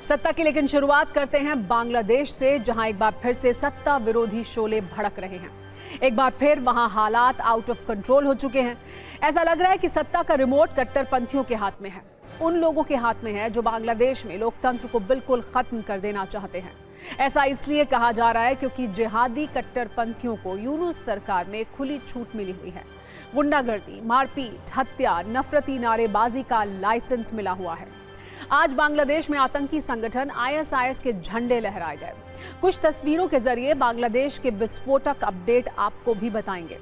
सत्ता की लेकिन शुरुआत करते हैं बांग्लादेश से, जहां एक बार फिर से सत्ता विरोधी शोले भड़क रहे हैं। एक बार फिर वहां हालात आउट ऑफ कंट्रोल हो चुके हैं। ऐसा लग रहा है कि सत्ता का रिमोट कट्टरपंथियों के हाथ में है, उन लोगों के हाथ में है जो बांग्लादेश में लोकतंत्र को बिल्कुल खत्म कर देना चाहते हैं। ऐसा इसलिए कहा जा रहा है क्योंकि जिहादी कट्टरपंथियों को यूनुस सरकार में खुली छूट मिली हुई है। गुंडागर्दी, मारपीट, हत्या, नफरती नारेबाजी का लाइसेंस मिला हुआ है। आज बांग्लादेश में आतंकी संगठन आईएसआईएस के झंडे लहराए गए। कुछ तस्वीरों के जरिए बांग्लादेश के विस्फोटक अपडेट आपको भी बताएंगे।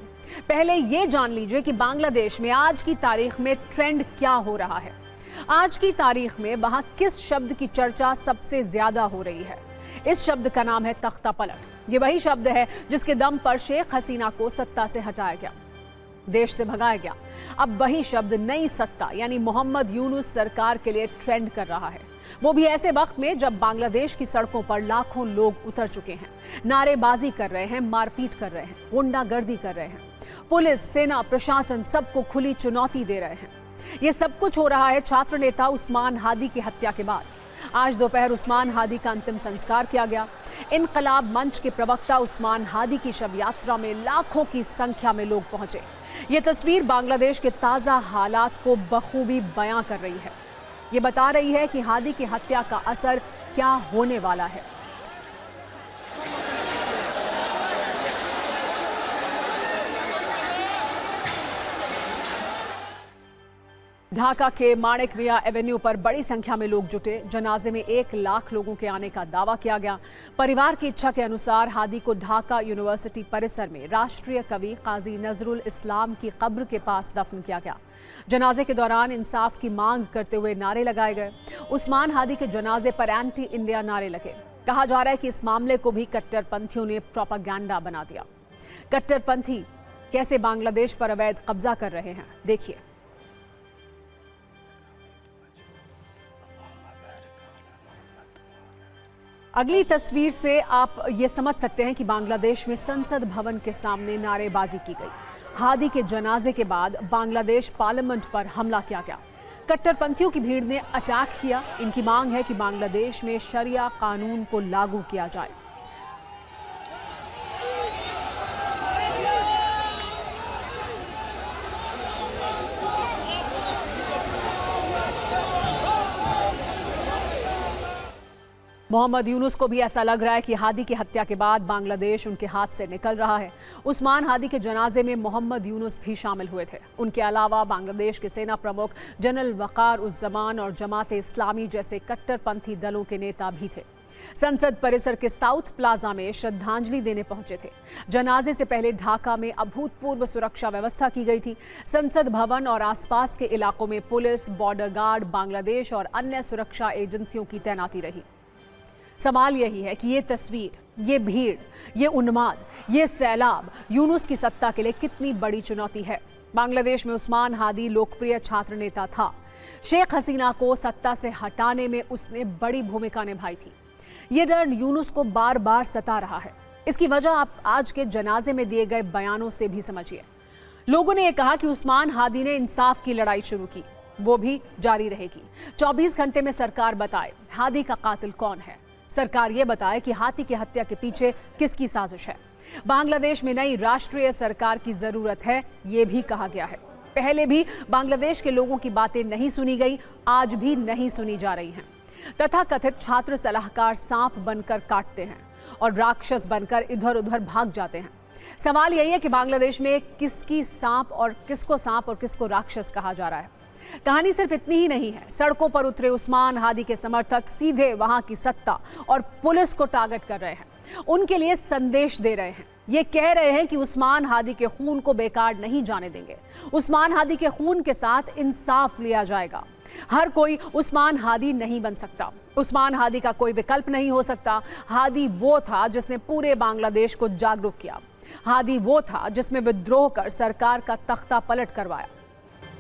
पहले ये जान लीजिए कि बांग्लादेश में आज की तारीख में ट्रेंड क्या हो रहा है। आज की तारीख में वहां किस शब्द की चर्चा सबसे ज्यादा हो रही है? इस शब्द का नाम है तख्ता पलट। ये वही शब्द है जिसके दम पर शेख हसीना को सत्ता से हटाया गया, देश से भगाया गया। अब वही शब्द नई सत्ता यानी मोहम्मद यूनुस सरकार के लिए ट्रेंड कर रहा है, वो भी ऐसे वक्त में जब बांग्लादेश की सड़कों पर लाखों लोग उतर चुके हैं, नारेबाजी कर रहे हैं, मारपीट कर रहे हैं, गुंडागर्दी कर रहे हैं। पुलिस, सेना, प्रशासन सबको खुली चुनौती दे रहे हैं। ये सब कुछ हो रहा है छात्र नेता उस्मान हादी की हत्या के बाद। आज दोपहर उस्मान हादी का अंतिम संस्कार किया गया। इनकलाब मंच के प्रवक्ता उस्मान हादी की शव यात्रा में लाखों की संख्या में लोग पहुंचे। ये तस्वीर बांग्लादेश के ताजा हालात को बखूबी बयां कर रही है। ये बता रही है कि हादी की हत्या का असर क्या होने वाला है। ढाका के माणिक मिया एवेन्यू पर बड़ी संख्या में लोग जुटे। जनाजे में 1 लाख लोगों के आने का दावा किया गया। परिवार की इच्छा के अनुसार हादी को ढाका यूनिवर्सिटी परिसर में राष्ट्रीय कवि काजी नजरुल इस्लाम की कब्र के पास दफन किया गया। जनाजे के दौरान इंसाफ की मांग करते हुए नारे लगाए गए। उस्मान हादी के जनाजे पर एंटी इंडिया नारे लगे। कहा जा रहा है कि इस मामले को भी कट्टरपंथियों ने प्रोपेगेंडा बना दिया। कट्टरपंथी कैसे बांग्लादेश पर अवैध कब्जा कर रहे हैं, देखिए। अगली तस्वीर से आप ये समझ सकते हैं कि बांग्लादेश में संसद भवन के सामने नारेबाजी की गई। हादी के जनाजे के बाद बांग्लादेश पार्लियामेंट पर हमला किया गया। कट्टरपंथियों की भीड़ ने अटैक किया। इनकी मांग है कि बांग्लादेश में शरिया कानून को लागू किया जाए। मोहम्मद यूनुस को भी ऐसा लग रहा है कि हादी की हत्या के बाद बांग्लादेश उनके हाथ से निकल रहा है। उस्मान हादी के जनाजे में मोहम्मद यूनुस भी शामिल हुए थे। उनके अलावा बांग्लादेश के सेना प्रमुख जनरल वकार उस जमान और जमाते इस्लामी जैसे कट्टरपंथी दलों के नेता भी थे। संसद परिसर के साउथ प्लाजा में श्रद्धांजलि देने पहुंचे थे। जनाजे से पहले ढाका में अभूतपूर्व सुरक्षा व्यवस्था की गई थी। संसद भवन और आसपास के इलाकों में पुलिस, बॉर्डर गार्ड, बांग्लादेश और अन्य सुरक्षा एजेंसियों की तैनाती रही। सवाल यही है कि ये तस्वीर, ये भीड़, ये उन्माद, ये सैलाब यूनुस की सत्ता के लिए कितनी बड़ी चुनौती है। बांग्लादेश में उस्मान हादी लोकप्रिय छात्र नेता था। शेख हसीना को सत्ता से हटाने में उसने बड़ी भूमिका निभाई थी। ये डर यूनुस को बार बार सता रहा है। इसकी वजह आप आज के जनाजे में दिए गए बयानों से भी समझिए। लोगों ने यह कहा कि उस्मान हादी ने इंसाफ की लड़ाई शुरू की, वो भी जारी रहेगी। 24 घंटे में सरकार बताए हादी का कातिल कौन है। सरकार ये बताए कि हादी की हत्या के पीछे किसकी साजिश है। बांग्लादेश में नई राष्ट्रीय सरकार की जरूरत है, ये भी कहा गया है। पहले भी बांग्लादेश के लोगों की बातें नहीं सुनी गई, आज भी नहीं सुनी जा रही हैं। तथाकथित छात्र सलाहकार सांप बनकर काटते हैं और राक्षस बनकर इधर उधर भाग जाते हैं। सवाल यही है कि बांग्लादेश में किसको सांप और किसको राक्षस कहा जा रहा है। कहानी सिर्फ इतनी ही नहीं है। सड़कों पर उतरे उस्मान हादी के समर्थक सीधे वहां की सत्ता और पुलिस को टारगेट कर रहे हैं। उनके लिए संदेश दे रहे हैं। ये कह रहे हैं कि उस्मान हादी के खून को बेकार नहीं जाने देंगे। उस्मान हादी के खून के साथ इंसाफ लिया जाएगा। हर कोई उस्मान हादी नहीं बन सकता। उस्मान हादी का कोई विकल्प नहीं हो सकता। हादी वो था जिसने पूरे बांग्लादेश को जागरूक किया। हादी वो था जिसमें विद्रोह कर सरकार का तख्ता पलट करवाया।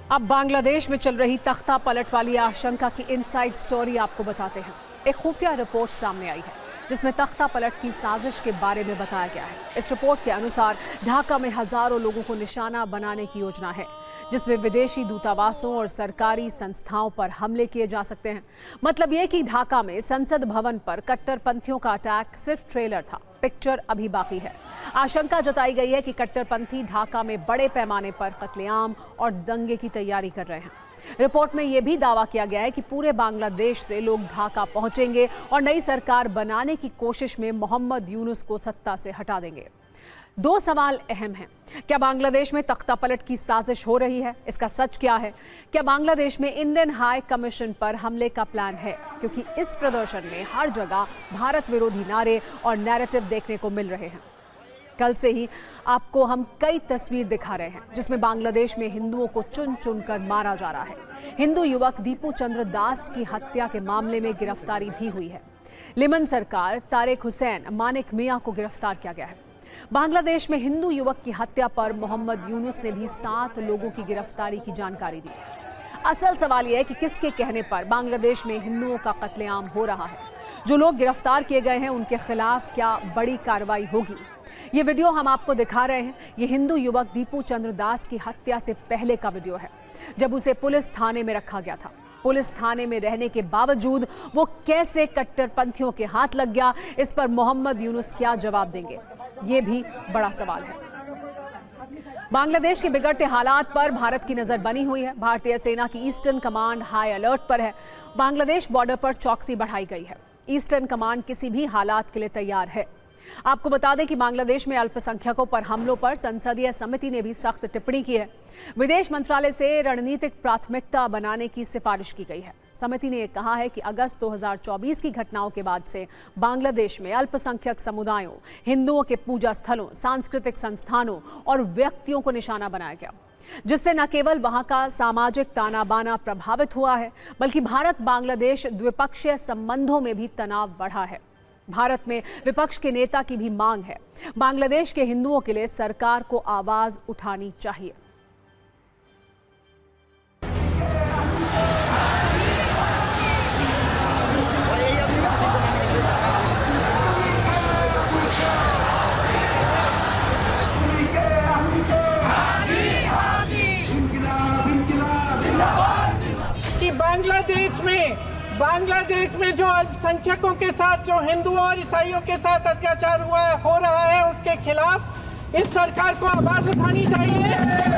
अब बांग्लादेश में चल रही तख्ता पलट वाली आशंका की इनसाइड स्टोरी आपको बताते हैं। एक खुफिया रिपोर्ट सामने आई है जिसमें तख्ता पलट की साजिश के बारे में बताया गया है। इस रिपोर्ट के अनुसार ढाका में हजारों लोगों को निशाना बनाने की योजना है। जिसमें विदेशी दूतावासों और सरकारी संस्थाओं पर हमले किए जा सकते हैं। मतलब यह कि ढाका में संसद भवन पर कट्टरपंथियों का अटैक सिर्फ ट्रेलर था, पिक्चर अभी बाकी है। आशंका जताई गई है कि कट्टरपंथी ढाका में बड़े पैमाने पर कत्लेआम और दंगे की तैयारी कर रहे हैं। रिपोर्ट में यह भी दावा किया गया है कि पूरे बांग्लादेश से लोग ढाका पहुंचेंगे और नई सरकार बनाने की कोशिश में मोहम्मद यूनुस को सत्ता से हटा देंगे। दो सवाल अहम हैं। क्या बांग्लादेश में तख्तापलट की साजिश हो रही है? इसका सच क्या है? क्या बांग्लादेश में इंडियन हाई कमीशन पर हमले का प्लान है? क्योंकि इस प्रदर्शन में हर जगह भारत विरोधी नारे और नैरेटिव देखने को मिल रहे हैं। कल से ही आपको हम कई तस्वीर दिखा रहे हैं जिसमें बांग्लादेश में हिंदुओं को चुन चुनकर मारा जा रहा है। हिंदू युवक दीपू चंद्र दास की हत्या के मामले में गिरफ्तारी भी हुई है। लिमन सरकार तारिक हुसैन मानिक मियां को गिरफ्तार किया गया है। बांग्लादेश में हिंदू युवक की हत्या पर मोहम्मद यूनुस ने भी 7 लोगों की गिरफ्तारी की जानकारी दी। असल सवाल यह है कि किसके कहने पर बांग्लादेश में हिंदुओं का कत्लेआम हो रहा है। जो लोग गिरफ्तार किए गए हैं उनके खिलाफ क्या बड़ी कार्रवाई होगी? ये वीडियो हम आपको दिखा रहे हैं। ये हिंदू युवक दीपू चंद्र दास की हत्या से पहले का वीडियो है, जब उसे पुलिस थाने में रखा गया था। पुलिस थाने में रहने के बावजूद वो कैसे कट्टरपंथियों के हाथ लग गया, इस पर मोहम्मद यूनुस क्या जवाब देंगे, ये भी बड़ा सवाल है। बांग्लादेश के बिगड़ते हालात पर भारत की नजर बनी हुई है। भारतीय सेना की ईस्टर्न कमांड हाई अलर्ट पर है। बांग्लादेश बॉर्डर पर चौकसी बढ़ाई गई है। ईस्टर्न कमांड किसी भी हालात के लिए तैयार है। आपको बता दें कि बांग्लादेश में अल्पसंख्यकों पर हमलों पर संसदीय समिति ने भी सख्त टिप्पणी की है। विदेश मंत्रालय से रणनीतिक प्राथमिकता बनाने की सिफारिश की गई है। समिति ने कहा है कि अगस्त 2024 की घटनाओं के बाद से बांग्लादेश में अल्पसंख्यक समुदायों, हिंदुओं के पूजा स्थलों, सांस्कृतिक संस्थानों और व्यक्तियों को निशाना बनाया गया, जिससे न केवल वहां का सामाजिक ताना बाना प्रभावित हुआ है, बल्कि भारत बांग्लादेश द्विपक्षीय संबंधों में भी तनाव बढ़ा है। भारत में विपक्ष के नेता की भी मांग है, बांग्लादेश के हिंदुओं के लिए सरकार को आवाज उठानी चाहिए। कि बांग्लादेश में जो अल्पसंख्यकों के साथ, जो हिंदुओं और ईसाइयों के साथ अत्याचार हो रहा है, उसके खिलाफ इस सरकार को आवाज उठानी चाहिए।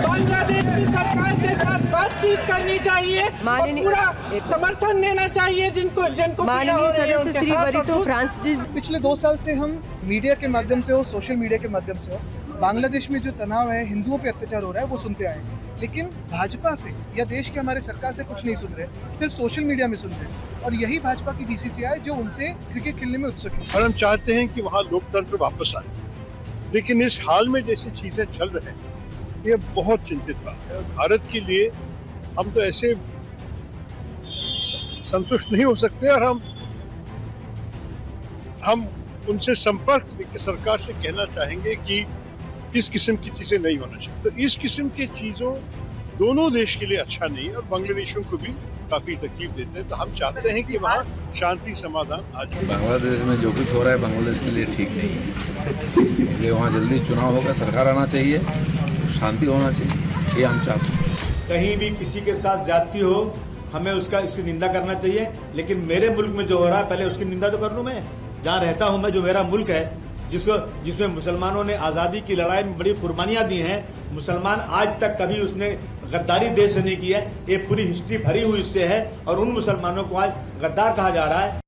बांग्लादेश की सरकार के साथ बातचीत करनी चाहिए और पूरा समर्थन देना चाहिए जिनको पीड़ा हो रही है उनके साथ। पिछले 2 साल से हम मीडिया के माध्यम से हो, सोशल मीडिया के माध्यम से हो, बांग्लादेश में जो तनाव है, हिंदुओं पे अत्याचार हो रहा है, वो सुनते आए। लेकिन भाजपा से या देश के हमारे सरकार से कुछ नहीं सुन रहे, सिर्फ सोशल मीडिया में सुन रहे। और यही भाजपा की बीसीसीआई जो उनसे क्रिकेट खेलने में उत्सुक है। और हम चाहते हैं कि वहाँ लोकतंत्र वापस आए, लेकिन इस हाल में जैसी चीजें चल रही हैं, ये बहुत चिंतित बात है। भारत के लिए हम तो ऐसे संतुष्ट नहीं हो सकते और हम उनसे संपर्क लेकर सरकार से कहना चाहेंगे कि इस किस्म की चीजें नहीं होना चाहिए। तो इस किस्म की चीजों दोनों देश के लिए अच्छा नहीं है और बांग्लादेशियों को भी काफी तकलीफ देते हैं। तो हम चाहते हैं कि वहाँ शांति समाधान आ जाए। बांग्लादेश में जो कुछ हो रहा है बांग्लादेश के लिए ठीक नहीं है, इसलिए वहाँ जल्दी चुनाव होगा, सरकार आना चाहिए, शांति होना चाहिए, ये हम चाहते हैं। कहीं भी किसी के साथ ज्यादती हो, हमें उसकी निंदा करना चाहिए। लेकिन मेरे मुल्क में जो हो रहा है, पहले उसकी निंदा तो कर लूं। मैं जहाँ रहता हूँ, मैं जो मेरा मुल्क है, जिसमें मुसलमानों ने आजादी की लड़ाई में बड़ी कुर्बानियां दी हैं, मुसलमान आज तक कभी उसने गद्दारी देश से नहीं की है। ये पूरी हिस्ट्री भरी हुई इससे है और उन मुसलमानों को आज गद्दार कहा जा रहा है।